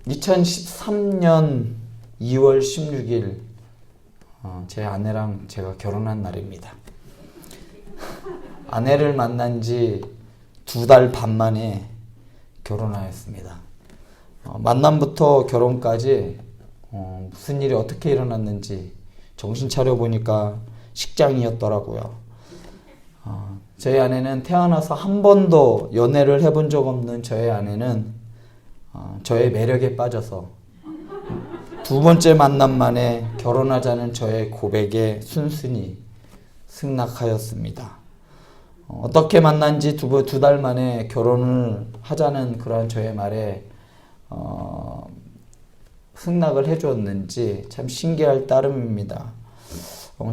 2013년 2월 16일 제 아내랑 제가 결혼한 날입니다. 아내를 만난 지 2달 반 만에 결혼하였습니다. 만남부터 결혼까지 무슨 일이 어떻게 일어났는지 정신 차려 보니까 식장이었더라고요. 저희 아내는 태어나서 한 번도 연애를 해본 적 없는 저희 아내는 저의 매력에 빠져서 2번째 만남 만에 결혼하자는 저의 고백에 순순히 승낙하였습니다. 어떻게 만난 지 2달 만에 결혼을 하자는 그러한 저의 말에 승낙을 해주었는지 참 신기할 따름입니다.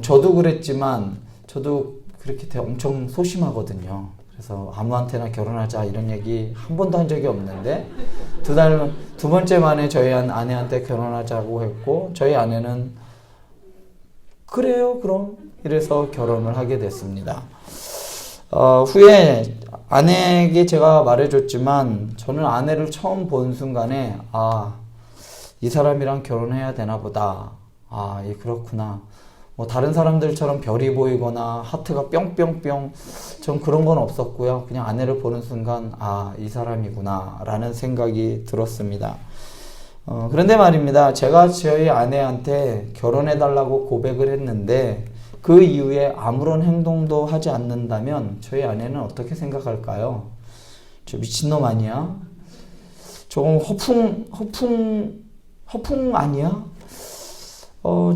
저도 그랬지만 저도 그렇게 엄청 소심하거든요. 그래서 아무한테나 결혼하자 이런 얘기 한 번도 한 적이 없는데 2번째 만에 저희 아내한테 결혼하자고 했고 저희 아내는 그래요 그럼 이래서 결혼을 하게 됐습니다. 후에 아내에게 제가 말해줬지만 저는 아내를 처음 본 순간에 이 사람이랑 결혼해야 되나 보다. 예, 그렇구나. 뭐 다른 사람들처럼 별이 보이거나 하트가 뿅뿅뿅 전 그런 건 없었고요. 그냥 아내를 보는 순간 이 사람이구나 라는 생각이 들었습니다. 그런데 말입니다. 제가 저희 아내한테 결혼해달라고 고백을 했는데 그 이후에 아무런 행동도 하지 않는다면 저희 아내는 어떻게 생각할까요? 저 미친놈 아니야? 조금 허풍 아니야?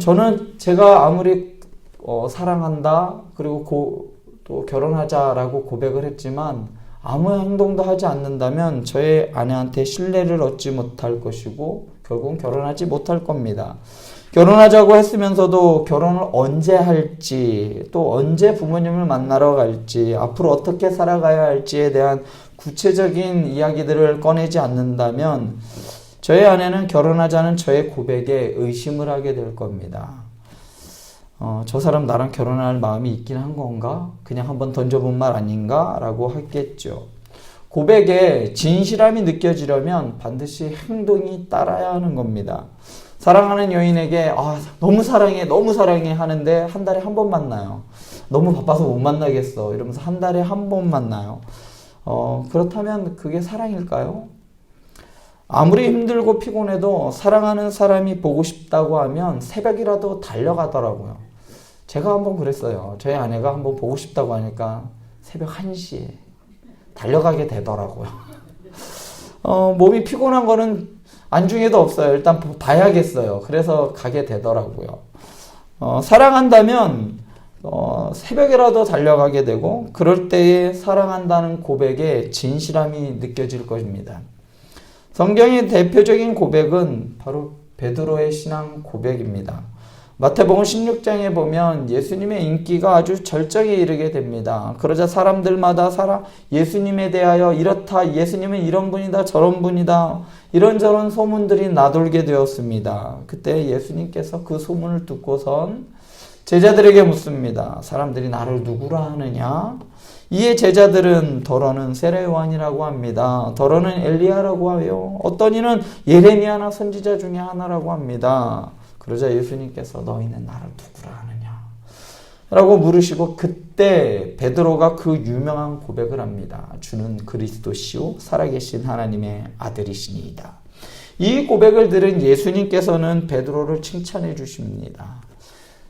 저는 제가 아무리 사랑한다 그리고 또 결혼하자라고 고백을 했지만 아무 행동도 하지 않는다면 저의 아내한테 신뢰를 얻지 못할 것이고 결국은 결혼하지 못할 겁니다. 결혼하자고 했으면서도 결혼을 언제 할지 또 언제 부모님을 만나러 갈지 앞으로 어떻게 살아가야 할지에 대한 구체적인 이야기들을 꺼내지 않는다면 저의 아내는 결혼하자는 저의 고백에 의심을 하게 될 겁니다. 저 사람 나랑 결혼할 마음이 있긴 한 건가? 그냥 한번 던져본 말 아닌가? 라고 하겠죠. 고백에 진실함이 느껴지려면 반드시 행동이 따라야 하는 겁니다. 사랑하는 여인에게 너무 사랑해 하는데 한 달에 한 번 만나요. 너무 바빠서 못 만나겠어 이러면서 한 달에 한 번 만나요. 그렇다면 그게 사랑일까요? 아무리 힘들고 피곤해도 사랑하는 사람이 보고 싶다고 하면 새벽이라도 달려가더라고요. 제가 한번 그랬어요. 저희 아내가 한번 보고 싶다고 하니까 새벽 1시에 달려가게 되더라고요. 몸이 피곤한 거는 안중에도 없어요. 일단 봐야겠어요. 그래서 가게 되더라고요. 사랑한다면 새벽이라도 달려가게 되고 그럴 때에 사랑한다는 고백에 진실함이 느껴질 것입니다. 성경의 대표적인 고백은 바로 베드로의 신앙 고백입니다. 마태복음 16장에 보면 예수님의 인기가 아주 절정에 이르게 됩니다. 그러자 사람들마다 예수님에 대하여 이렇다, 예수님은 이런 분이다, 저런 분이다, 이런저런 소문들이 나돌게 되었습니다. 그때 예수님께서 그 소문을 듣고선 제자들에게 묻습니다. 사람들이 나를 누구라 하느냐? 이에 제자들은 더러는 세례 요한이라고 합니다. 더러는 엘리야라고 하요. 어떤 이는 예레미야나 선지자 중에 하나라고 합니다. 그러자 예수님께서 너희는 나를 누구라 하느냐? 라고 물으시고 그때 베드로가 그 유명한 고백을 합니다. 주는 그리스도시요 살아계신 하나님의 아들이시니이다. 이 고백을 들은 예수님께서는 베드로를 칭찬해 주십니다.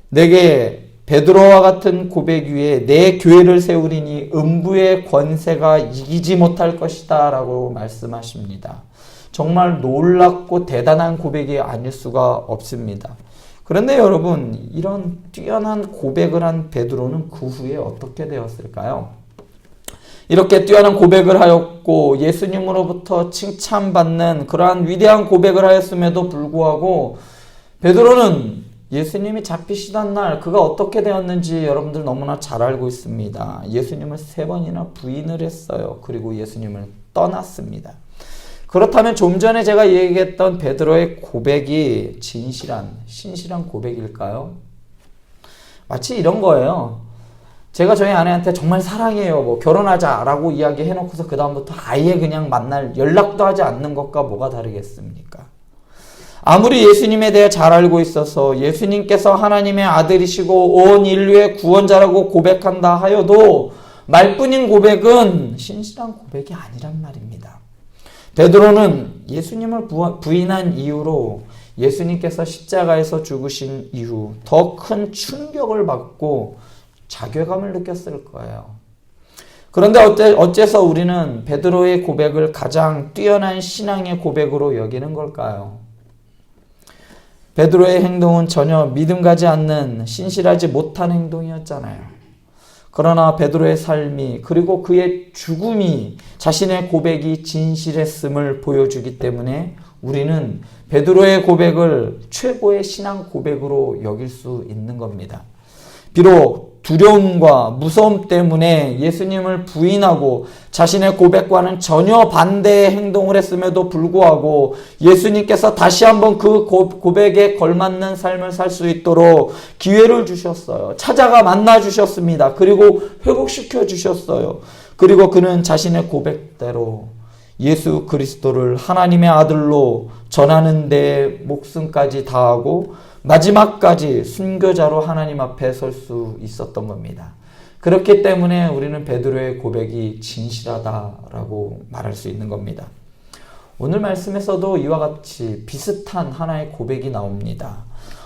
내게 베드로와 같은 고백 위에 내 교회를 세우리니 음부의 권세가 이기지 못할 것이다 라고 말씀하십니다. 정말 놀랍고 대단한 고백이 아닐 수가 없습니다. 그런데 여러분, 이런 뛰어난 고백을 한 베드로는 그 후에 어떻게 되었을까요? 이렇게 뛰어난 고백을 하였고 예수님으로부터 칭찬받는 그러한 위대한 고백을 하였음에도 불구하고 베드로는 예수님이 잡히시던 날 그가 어떻게 되었는지 여러분들 너무나 잘 알고 있습니다. 예수님을 3번이나 부인을 했어요. 그리고 예수님을 떠났습니다. 그렇다면 좀 전에 제가 얘기했던 베드로의 고백이 신실한 고백일까요? 마치 이런 거예요. 제가 저희 아내한테 정말 사랑해요, 결혼하자라고 이야기해놓고서 그 다음부터 아예 그냥 만날 연락도 하지 않는 것과 뭐가 다르겠습니까? 아무리 예수님에 대해 잘 알고 있어서 예수님께서 하나님의 아들이시고 온 인류의 구원자라고 고백한다 하여도 말뿐인 고백은 신실한 고백이 아니란 말입니다. 베드로는 예수님을 부인한 이후로 예수님께서 십자가에서 죽으신 이후 더 큰 충격을 받고 자괴감을 느꼈을 거예요. 그런데 어째서 우리는 베드로의 고백을 가장 뛰어난 신앙의 고백으로 여기는 걸까요? 베드로의 행동은 전혀 믿음 가지 않는 신실하지 못한 행동이었잖아요. 그러나 베드로의 삶이 그리고 그의 죽음이 자신의 고백이 진실했음을 보여주기 때문에 우리는 베드로의 고백을 최고의 신앙 고백으로 여길 수 있는 겁니다. 비록 두려움과 무서움 때문에 예수님을 부인하고 자신의 고백과는 전혀 반대의 행동을 했음에도 불구하고 예수님께서 다시 한번 그 고백에 걸맞는 삶을 살 수 있도록 기회를 주셨어요. 찾아가 만나 주셨습니다. 그리고 회복시켜 주셨어요. 그리고 그는 자신의 고백대로 예수 그리스도를 하나님의 아들로 전하는 데 목숨까지 다하고 마지막까지 순교자로 하나님 앞에 설 수 있었던 겁니다. 그렇기 때문에 우리는 베드로의 고백이 진실하다라고 말할 수 있는 겁니다. 오늘 말씀에서도 이와 같이 비슷한 하나의 고백이 나옵니다.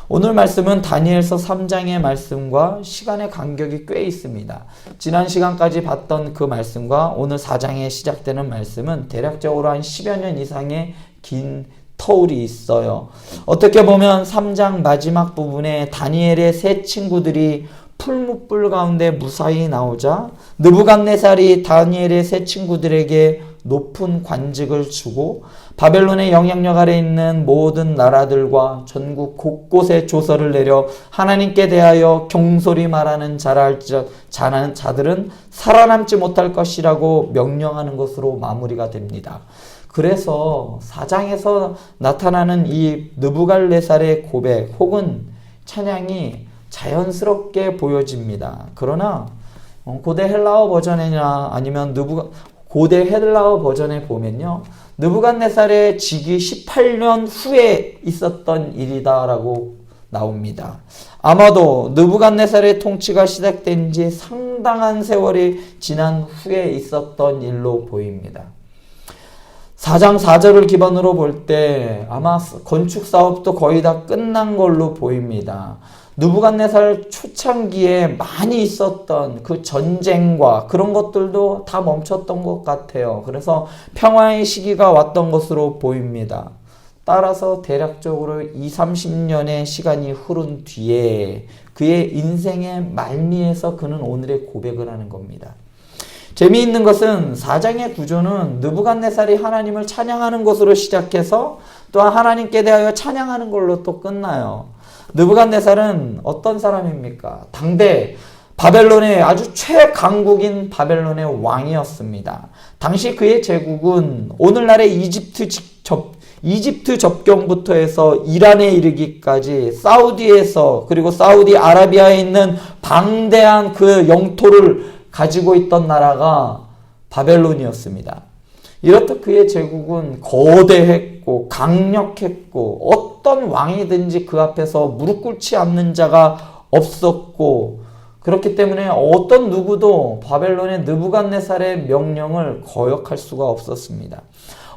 오늘 말씀은 다니엘서 3장의 말씀과 시간의 간격이 꽤 있습니다. 지난 시간까지 봤던 그 말씀과 오늘 4장에 시작되는 말씀은 대략적으로 한 10여 년 이상의 긴 터울이 있어요. 어떻게 보면 3장 마지막 부분에 다니엘의 세 친구들이 풀무불 가운데 무사히 나오자 느부갓네살이 다니엘의 세 친구들에게 높은 관직을 주고 바벨론의 영향력 아래 있는 모든 나라들과 전국 곳곳에 조서를 내려 하나님께 대하여 경솔히 말하는 자들은 살아남지 못할 것이라고 명령하는 것으로 마무리가 됩니다. 그래서 4장에서 나타나는 이 느부갓네살의 고백 혹은 찬양이 자연스럽게 보여집니다. 그러나 고대 헬라어 버전이나 아니면 고대 헬라어 버전에 보면요, 느부갓네살의 즉위 18년 후에 있었던 일이다라고 나옵니다. 아마도 느부갓네살의 통치가 시작된 지 상당한 세월이 지난 후에 있었던 일로 보입니다. 4장 4절을 기반으로 볼 때 아마 건축 사업도 거의 다 끝난 걸로 보입니다. 느부갓네살 초창기에 많이 있었던 그 전쟁과 그런 것들도 다 멈췄던 것 같아요. 그래서 평화의 시기가 왔던 것으로 보입니다. 따라서 대략적으로 20-30년의 시간이 흐른 뒤에 그의 인생의 말미에서 그는 오늘의 고백을 하는 겁니다. 재미있는 것은 4장의 구조는 느부갓네살이 하나님을 찬양하는 것으로 시작해서 또한 하나님께 대하여 찬양하는 걸로 또 끝나요. 느부갓네살은 어떤 사람입니까? 당대 바벨론의 아주 최강국인 바벨론의 왕이었습니다. 당시 그의 제국은 오늘날의 이집트 접경부터 해서 이란에 이르기까지 사우디에서 그리고 사우디아라비아에 있는 방대한 그 영토를 가지고 있던 나라가 바벨론이었습니다. 이렇듯 그의 제국은 거대했고 강력했고 어떤 왕이든지 그 앞에서 무릎 꿇지 않는 자가 없었고 그렇기 때문에 어떤 누구도 바벨론의 느부갓네살의 명령을 거역할 수가 없었습니다.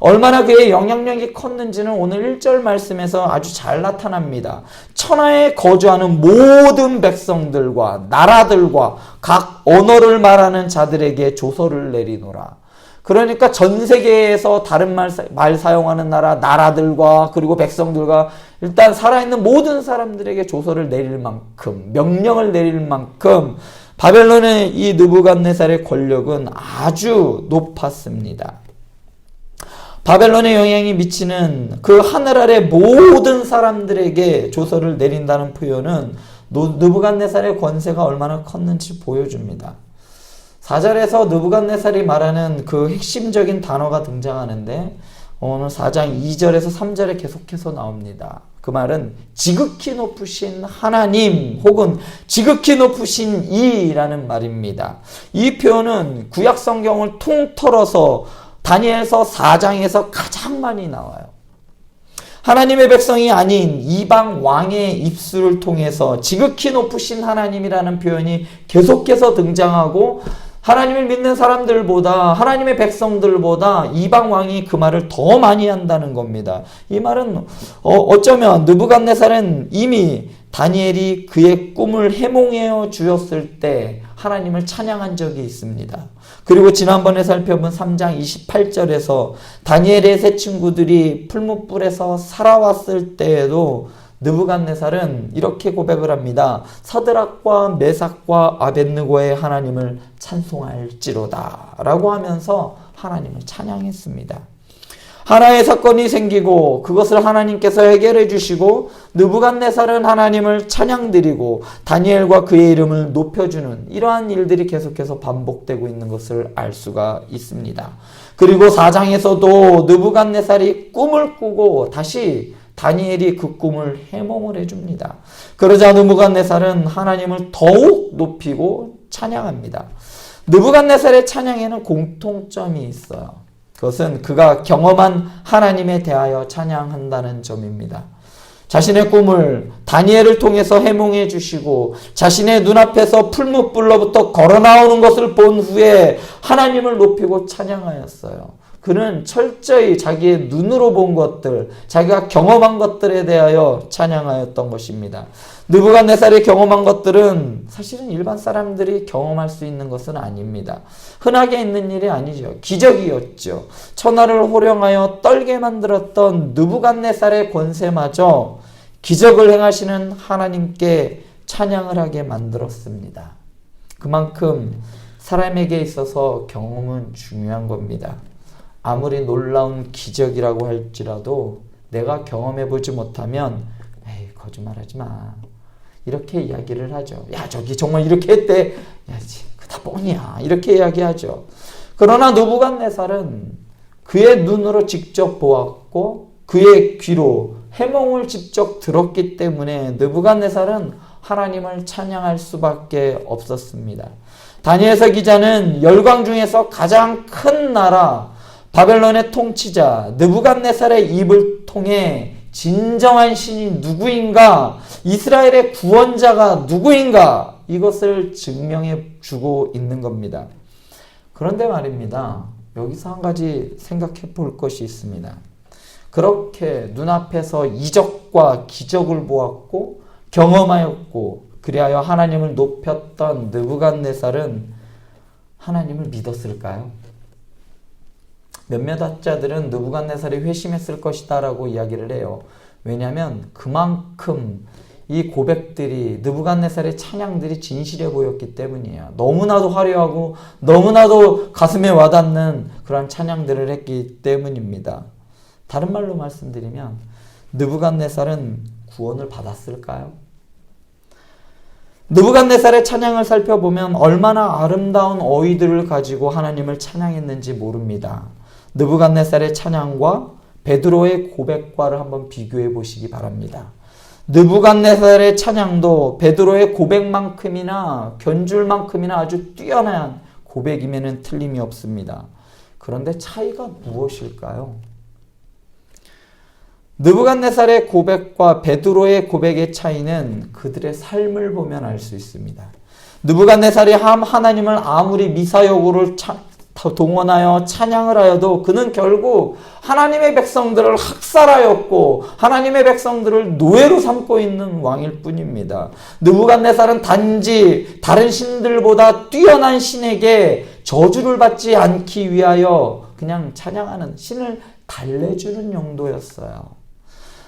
얼마나 그의 영향력이 컸는지는 오늘 1절 말씀에서 아주 잘 나타납니다. 천하에 거주하는 모든 백성들과 나라들과 각 언어를 말하는 자들에게 조서를 내리노라. 그러니까 전 세계에서 다른 말 사용하는 나라들과 그리고 백성들과 일단 살아있는 모든 사람들에게 조서를 내릴 만큼, 명령을 내릴 만큼 바벨론의 이 느부갓네살의 권력은 아주 높았습니다. 바벨론의 영향이 미치는 그 하늘 아래 모든 사람들에게 조서를 내린다는 표현은 느부갓네살의 권세가 얼마나 컸는지 보여줍니다. 4절에서 느부갓네살이 말하는 그 핵심적인 단어가 등장하는데 오늘 4장 2절에서 3절에 계속해서 나옵니다. 그 말은 지극히 높으신 하나님 혹은 지극히 높으신 이라는 말입니다. 이 표현은 구약 성경을 통틀어서 다니엘서 4장에서 가장 많이 나와요. 하나님의 백성이 아닌 이방 왕의 입술을 통해서 지극히 높으신 하나님이라는 표현이 계속해서 등장하고 하나님을 믿는 사람들보다 하나님의 백성들보다 이방 왕이 그 말을 더 많이 한다는 겁니다. 이 말은 어쩌면 느부갓네살은 이미 다니엘이 그의 꿈을 해몽해 주었을 때 하나님을 찬양한 적이 있습니다. 그리고 지난번에 살펴본 3장 28절에서 다니엘의 세 친구들이 풀무불에서 살아왔을 때에도 느부갓네살은 이렇게 고백을 합니다. 사드락과 메삭과 아벳느고의 하나님을 찬송할지로다 라고 하면서 하나님을 찬양했습니다. 하나의 사건이 생기고 그것을 하나님께서 해결해 주시고 느부갓네살은 하나님을 찬양드리고 다니엘과 그의 이름을 높여주는 이러한 일들이 계속해서 반복되고 있는 것을 알 수가 있습니다. 그리고 4장에서도 느부갓네살이 꿈을 꾸고 다시 다니엘이 그 꿈을 해몽을 해줍니다. 그러자 느부갓네살은 하나님을 더욱 높이고 찬양합니다. 느부갓네살의 찬양에는 공통점이 있어요. 그것은 그가 경험한 하나님에 대하여 찬양한다는 점입니다. 자신의 꿈을 다니엘을 통해서 해몽해 주시고 자신의 눈앞에서 풀무불로부터 걸어 나오는 것을 본 후에 하나님을 높이고 찬양하였어요. 그는 철저히 자기의 눈으로 본 것들, 자기가 경험한 것들에 대하여 찬양하였던 것입니다. 느부갓네살이 경험한 것들은 사실은 일반 사람들이 경험할 수 있는 것은 아닙니다. 흔하게 있는 일이 아니죠. 기적이었죠. 천하를 호령하여 떨게 만들었던 느부갓네살의 권세마저 기적을 행하시는 하나님께 찬양을 하게 만들었습니다. 그만큼 사람에게 있어서 경험은 중요한 겁니다. 아무리 놀라운 기적이라고 할지라도 내가 경험해보지 못하면 에이 거짓말하지 마 이렇게 이야기를 하죠. 야 저기 정말 이렇게 했대. 야 다 뻥이야 이렇게 이야기하죠. 그러나 느부갓네살은 그의 눈으로 직접 보았고 그의 귀로 해몽을 직접 들었기 때문에 느부갓네살은 하나님을 찬양할 수밖에 없었습니다. 다니엘서 기자는 열강 중에서 가장 큰 나라 바벨론의 통치자 느부갓네살의 입을 통해 진정한 신이 누구인가, 이스라엘의 구원자가 누구인가 이것을 증명해 주고 있는 겁니다. 그런데 말입니다. 여기서 한 가지 생각해 볼 것이 있습니다. 그렇게 눈앞에서 이적과 기적을 보았고 경험하였고 그리하여 하나님을 높였던 느부갓네살은 하나님을 믿었을까요? 몇몇 학자들은 느부갓네살이 회심했을 것이다 라고 이야기를 해요. 왜냐하면 그만큼 이 고백들이 느부갓네살의 찬양들이 진실해 보였기 때문이에요. 너무나도 화려하고 너무나도 가슴에 와닿는 그런 찬양들을 했기 때문입니다. 다른 말로 말씀드리면 느부갓네살은 구원을 받았을까요? 느부갓네살의 찬양을 살펴보면 얼마나 아름다운 어휘들을 가지고 하나님을 찬양했는지 모릅니다. 느부갓네살의 찬양과 베드로의 고백과를 한번 비교해 보시기 바랍니다. 느부갓네살의 찬양도 베드로의 고백만큼이나 견줄만큼이나 아주 뛰어난 고백임에는 틀림이 없습니다. 그런데 차이가 무엇일까요? 느부갓네살의 고백과 베드로의 고백의 차이는 그들의 삶을 보면 알 수 있습니다. 느부갓네살이 하나님을 아무리 미사여구를 동원하여 찬양을 하여도 그는 결국 하나님의 백성들을 학살하였고 하나님의 백성들을 노예로 삼고 있는 왕일 뿐입니다. 느부갓네살은 단지 다른 신들보다 뛰어난 신에게 저주를 받지 않기 위하여 그냥 찬양하는 신을 달래주는 용도였어요.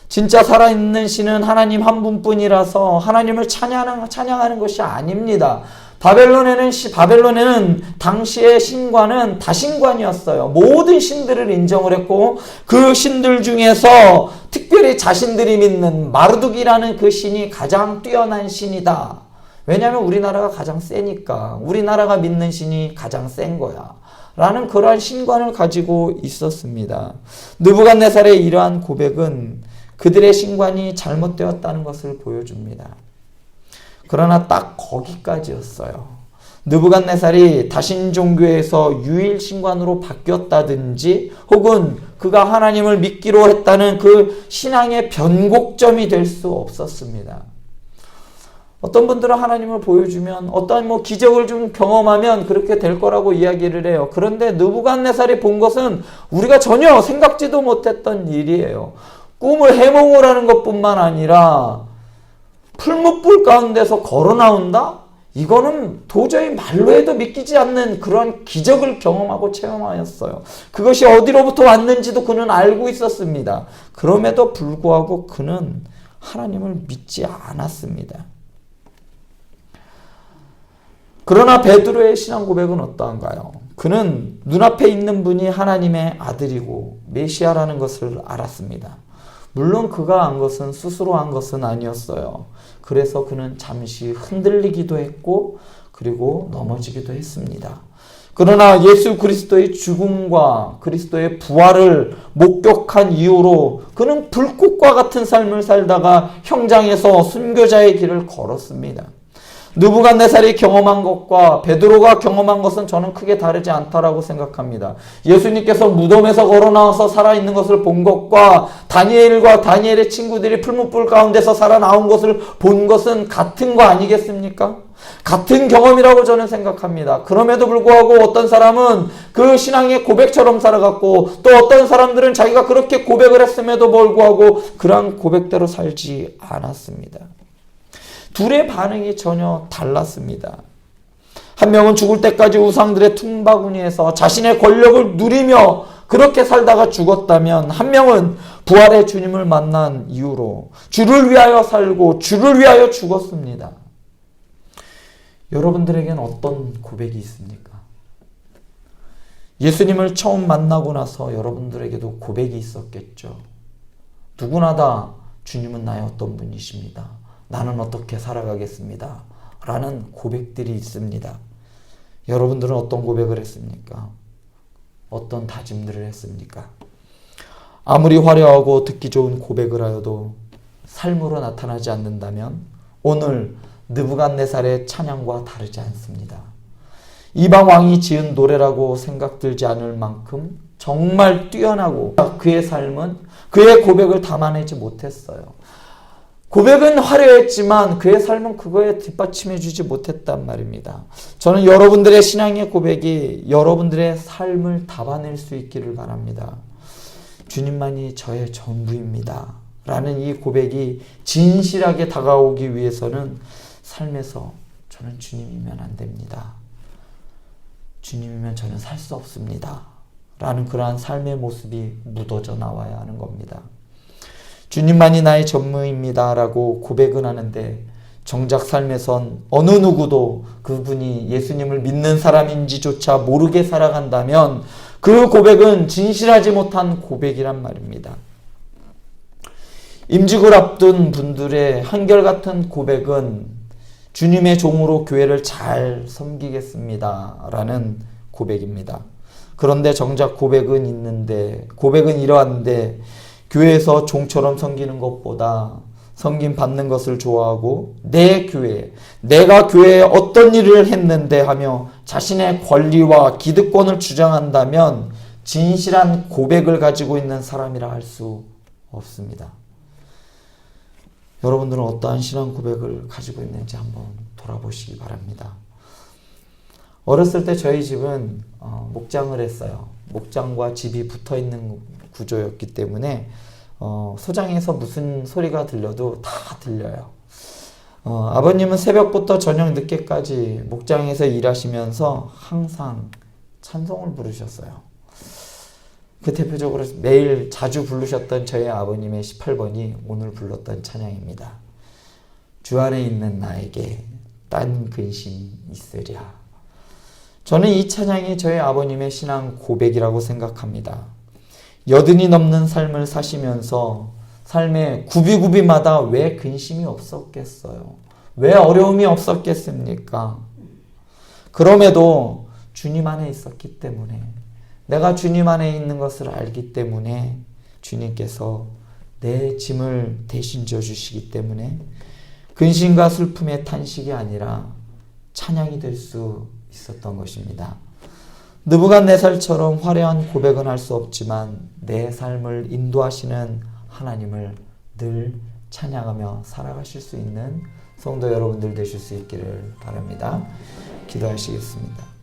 진짜 살아있는 신은 하나님 한 분뿐이라서 하나님을 찬양하는 것이 아닙니다. 바벨론에는 당시의 신관은 다신관이었어요. 모든 신들을 인정을 했고 그 신들 중에서 특별히 자신들이 믿는 마르둑이라는 그 신이 가장 뛰어난 신이다. 왜냐하면 우리나라가 가장 세니까 우리나라가 믿는 신이 가장 센 거야 라는 그러한 신관을 가지고 있었습니다. 느부갓네살의 이러한 고백은 그들의 신관이 잘못되었다는 것을 보여줍니다. 그러나 딱 거기까지였어요. 느부갓네살이 다신종교에서 유일신관으로 바뀌었다든지 혹은 그가 하나님을 믿기로 했다는 그 신앙의 변곡점이 될 수 없었습니다. 어떤 분들은 하나님을 보여주면 어떠한 기적을 좀 경험하면 그렇게 될 거라고 이야기를 해요. 그런데 느부갓네살이 본 것은 우리가 전혀 생각지도 못했던 일이에요. 꿈을 해몽을 하는 것뿐만 아니라 풀무불 가운데서 걸어 나온다? 이거는 도저히 말로 해도 믿기지 않는 그런 기적을 경험하고 체험하였어요. 그것이 어디로부터 왔는지도 그는 알고 있었습니다. 그럼에도 불구하고 그는 하나님을 믿지 않았습니다. 그러나 베드로의 신앙 고백은 어떠한가요? 그는 눈앞에 있는 분이 하나님의 아들이고 메시아라는 것을 알았습니다. 물론 그가 한 것은 스스로 한 것은 아니었어요. 그래서 그는 잠시 흔들리기도 했고 그리고 넘어지기도 했습니다. 그러나 예수 그리스도의 죽음과 그리스도의 부활을 목격한 이후로 그는 불꽃과 같은 삶을 살다가 형장에서 순교자의 길을 걸었습니다. 느부갓네살이 경험한 것과 베드로가 경험한 것은 저는 크게 다르지 않다라고 생각합니다. 예수님께서 무덤에서 걸어 나와서 살아있는 것을 본 것과 다니엘과 다니엘의 친구들이 풀무불 가운데서 살아나온 것을 본 것은 같은 거 아니겠습니까? 같은 경험이라고 저는 생각합니다. 그럼에도 불구하고 어떤 사람은 그 신앙의 고백처럼 살아갔고 또 어떤 사람들은 자기가 그렇게 고백을 했음에도 불구하고 그러한 고백대로 살지 않았습니다. 둘의 반응이 전혀 달랐습니다. 한 명은 죽을 때까지 우상들의 퉁바구니에서 자신의 권력을 누리며 그렇게 살다가 죽었다면 한 명은 부활의 주님을 만난 이후로 주를 위하여 살고 주를 위하여 죽었습니다. 여러분들에겐 어떤 고백이 있습니까? 예수님을 처음 만나고 나서 여러분들에게도 고백이 있었겠죠. 누구나 다 주님은 나의 어떤 분이십니다. 나는 어떻게 살아가겠습니다. 라는 고백들이 있습니다. 여러분들은 어떤 고백을 했습니까? 어떤 다짐들을 했습니까? 아무리 화려하고 듣기 좋은 고백을 하여도 삶으로 나타나지 않는다면 오늘 느부갓네살의 찬양과 다르지 않습니다. 이방 왕이 지은 노래라고 생각들지 않을 만큼 정말 뛰어나고 그의 삶은 그의 고백을 담아내지 못했어요. 고백은 화려했지만 그의 삶은 그거에 뒷받침해 주지 못했단 말입니다. 저는 여러분들의 신앙의 고백이 여러분들의 삶을 담아낼 수 있기를 바랍니다. 주님만이 저의 전부입니다. 라는 이 고백이 진실하게 다가오기 위해서는 삶에서 저는 주님이면 안 됩니다. 주님이면 저는 살 수 없습니다. 라는 그러한 삶의 모습이 묻어져 나와야 하는 겁니다. 주님만이 나의 전무입니다. 라고 고백은 하는데 정작 삶에선 어느 누구도 그분이 예수님을 믿는 사람인지조차 모르게 살아간다면 그 고백은 진실하지 못한 고백이란 말입니다. 임직을 앞둔 분들의 한결같은 고백은 주님의 종으로 교회를 잘 섬기겠습니다. 라는 고백입니다. 그런데 정작 고백은 이러한데 교회에서 종처럼 섬기는 것보다 섬김 받는 것을 좋아하고 내 교회, 내가 교회에 어떤 일을 했는데 하며 자신의 권리와 기득권을 주장한다면 진실한 고백을 가지고 있는 사람이라 할 수 없습니다. 여러분들은 어떠한 신앙 고백을 가지고 있는지 한번 돌아보시기 바랍니다. 어렸을 때 저희 집은 목장을 했어요. 목장과 집이 붙어있는 구조였기 때문에 소장에서 무슨 소리가 들려도 다 들려요. 아버님은 새벽부터 저녁 늦게까지 목장에서 일하시면서 항상 찬송을 부르셨어요. 그 대표적으로 매일 자주 부르셨던 저희 아버님의 18번이 오늘 불렀던 찬양입니다. 주 안에 있는 나에게 딴 근심 있으랴. 저는 이 찬양이 저희 아버님의 신앙 고백이라고 생각합니다. 여든이 넘는 삶을 사시면서 삶의 구비구비마다 왜 근심이 없었겠어요? 왜 어려움이 없었겠습니까? 그럼에도 주님 안에 있었기 때문에, 내가 주님 안에 있는 것을 알기 때문에 주님께서 내 짐을 대신 져주시기 때문에 근심과 슬픔의 탄식이 아니라 찬양이 될 수 있었던 것입니다. 느부갓네살처럼 화려한 고백은 할 수 없지만 내 삶을 인도하시는 하나님을 늘 찬양하며 살아가실 수 있는 성도 여러분들 되실 수 있기를 바랍니다. 기도하시겠습니다.